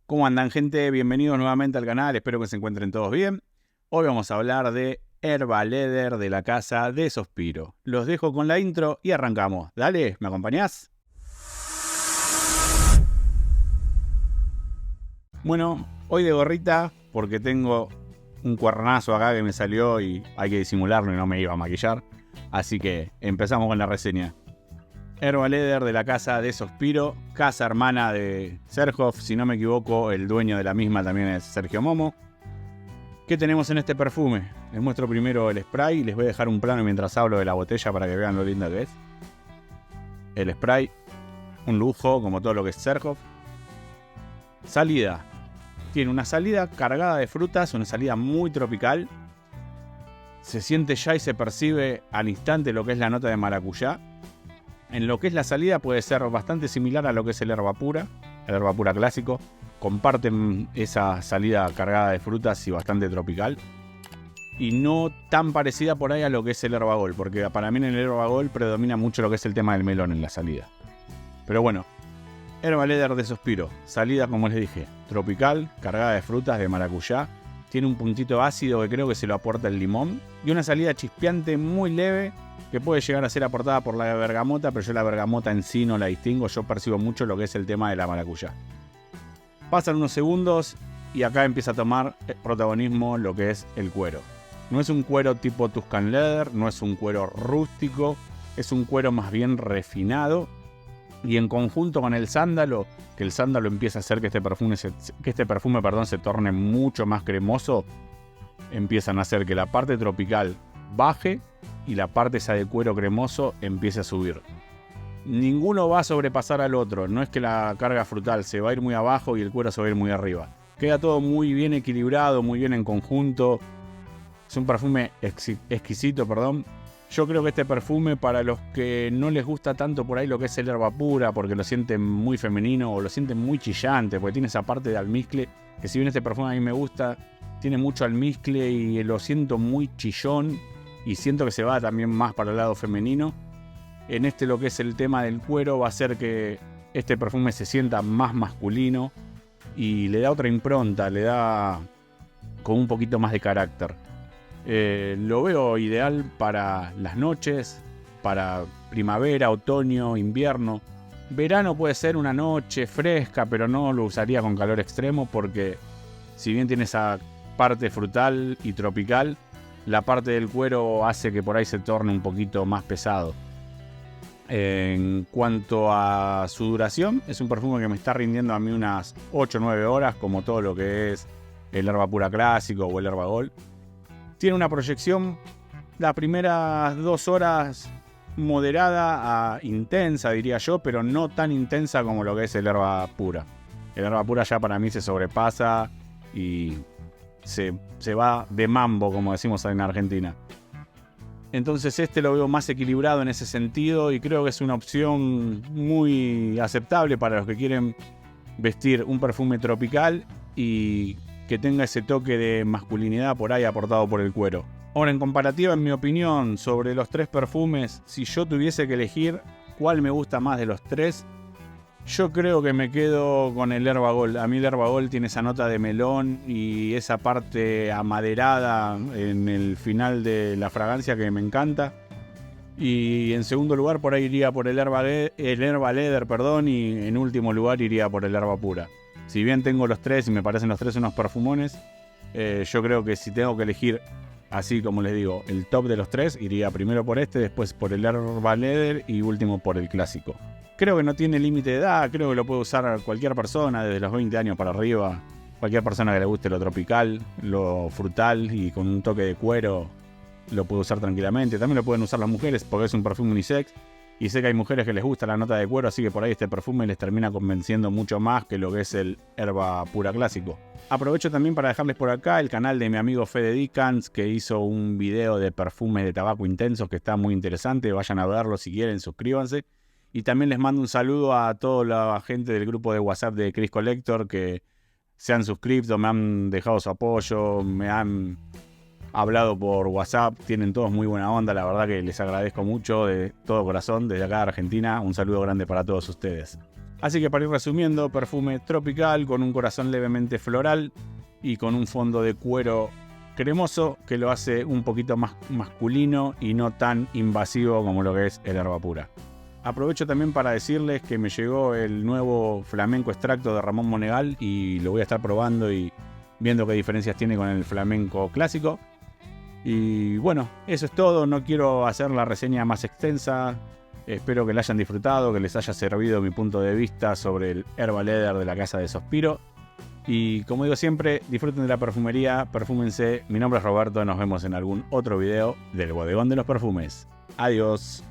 ¿Cómo andan, gente? Bienvenidos nuevamente al canal, espero que se encuentren todos bien. Hoy vamos a hablar de Herbalider de la casa de Sospiro. Los dejo con la intro y arrancamos. Dale, ¿me acompañás? Bueno, hoy de gorrita porque tengo un cuernazo acá que me salió y hay que disimularlo y no me iba a maquillar. Así que empezamos con la reseña. Herbalider de la casa de Sospiro, casa hermana de Serhoff, si no me equivoco, el dueño de la misma también es Sergio Momo. ¿Qué tenemos en este perfume? Les muestro primero el spray y les voy a dejar un plano mientras hablo de la botella para que vean lo linda que es. El spray, un lujo como todo lo que es Serhoff. Salida, tiene una salida cargada de frutas, una salida muy tropical. Se siente ya y se percibe al instante lo que es la nota de maracuyá. En lo que es la salida puede ser bastante similar a lo que es el herba pura clásico. Comparten esa salida cargada de frutas y bastante tropical. Y no tan parecida por ahí a lo que es el herba gol, porque para mí en el herba gol predomina mucho lo que es el tema del melón en la salida. Pero bueno, Herbalider de Sospiro, salida como les dije, tropical, cargada de frutas, de maracuyá. Tiene un puntito ácido que creo que se lo aporta el limón. Y una salida chispeante muy leve, que puede llegar a ser aportada por la bergamota, pero yo la bergamota en sí no la distingo. Yo percibo mucho lo que es el tema de la maracuyá. Pasan unos segundos y acá empieza a tomar protagonismo lo que es el cuero. No es un cuero tipo Tuscan Leather, no es un cuero rústico, es un cuero más bien refinado. Y en conjunto con el sándalo, que el sándalo empieza a hacer que este perfume se torne mucho más cremoso, empiezan a hacer que la parte tropical baje y la parte esa de cuero cremoso empiece a subir. Ninguno va a sobrepasar al otro, no es que la carga frutal se va a ir muy abajo y el cuero se va a ir muy arriba. Queda todo muy bien equilibrado, muy bien en conjunto. Es un perfume exquisito. Yo creo que este perfume, para los que no les gusta tanto por ahí lo que es el herba pura, porque lo sienten muy femenino o lo sienten muy chillante, porque tiene esa parte de almizcle, que si bien este perfume a mí me gusta, tiene mucho almizcle y lo siento muy chillón, y siento que se va también más para el lado femenino. En lo que es el tema del cuero va a hacer que este perfume se sienta más masculino y le da otra impronta, le da con un poquito más de carácter. Lo veo ideal para las noches, para primavera, otoño, invierno. Verano puede ser una noche fresca, pero no lo usaría con calor extremo porque si bien tiene esa parte frutal y tropical, la parte del cuero hace que por ahí se torne un poquito más pesado. En cuanto a su duración, es un perfume que me está rindiendo a mí unas 8 o 9 horas, como todo lo que es el herba pura clásico o el herba gol. Tiene una proyección, las primeras 2 horas moderada a intensa, diría yo, pero no tan intensa como lo que es el herba pura. El herba pura ya para mí se sobrepasa y se va de mambo, como decimos en Argentina. Entonces lo veo más equilibrado en ese sentido y creo que es una opción muy aceptable para los que quieren vestir un perfume tropical y que tenga ese toque de masculinidad por ahí aportado por el cuero. Ahora, en comparativa, en mi opinión, sobre los 3 perfumes, si yo tuviese que elegir cuál me gusta más de los 3, yo creo que me quedo con el herba gol. A mí el herba gol tiene esa nota de melón y esa parte amaderada en el final de la fragancia que me encanta. Y en segundo lugar por ahí iría por el herba leather, y en último lugar iría por el herba pura. Si bien tengo los 3 y me parecen los 3 unos perfumones, yo creo que si tengo que elegir, así como les digo, el top de los 3, iría primero por después por el Herbalider y último por el clásico. Creo que no tiene límite de edad, creo que lo puede usar cualquier persona desde los 20 años para arriba. Cualquier persona que le guste lo tropical, lo frutal y con un toque de cuero lo puede usar tranquilamente. También lo pueden usar las mujeres porque es un perfume unisex. Y sé que hay mujeres que les gusta la nota de cuero, así que por ahí este perfume les termina convenciendo mucho más que lo que es el herba pura clásico. Aprovecho también para dejarles por acá el canal de mi amigo Fede Dicans, que hizo un video de perfumes de tabaco intensos que está muy interesante. Vayan a verlo si quieren, suscríbanse. Y también les mando un saludo a toda la gente del grupo de WhatsApp de Chris Collector que se han suscrito, me han dejado su apoyo, me han hablado por WhatsApp, tienen todos muy buena onda, la verdad que les agradezco mucho de todo corazón, desde acá de Argentina, un saludo grande para todos ustedes. Así que para ir resumiendo, perfume tropical con un corazón levemente floral y con un fondo de cuero cremoso que lo hace un poquito más masculino y no tan invasivo como lo que es el Herba Pura. Aprovecho también para decirles que me llegó el nuevo flamenco extracto de Ramón Monegal y lo voy a estar probando y viendo qué diferencias tiene con el flamenco clásico. Y bueno, eso es todo, no quiero hacer la reseña más extensa. Espero que la hayan disfrutado, que les haya servido mi punto de vista sobre el Herbal Leather de la Casa de Sospiro. Y como digo siempre, disfruten de la perfumería, perfúmense. Mi nombre es Roberto, nos vemos en algún otro video del Bodegón de los Perfumes. Adiós.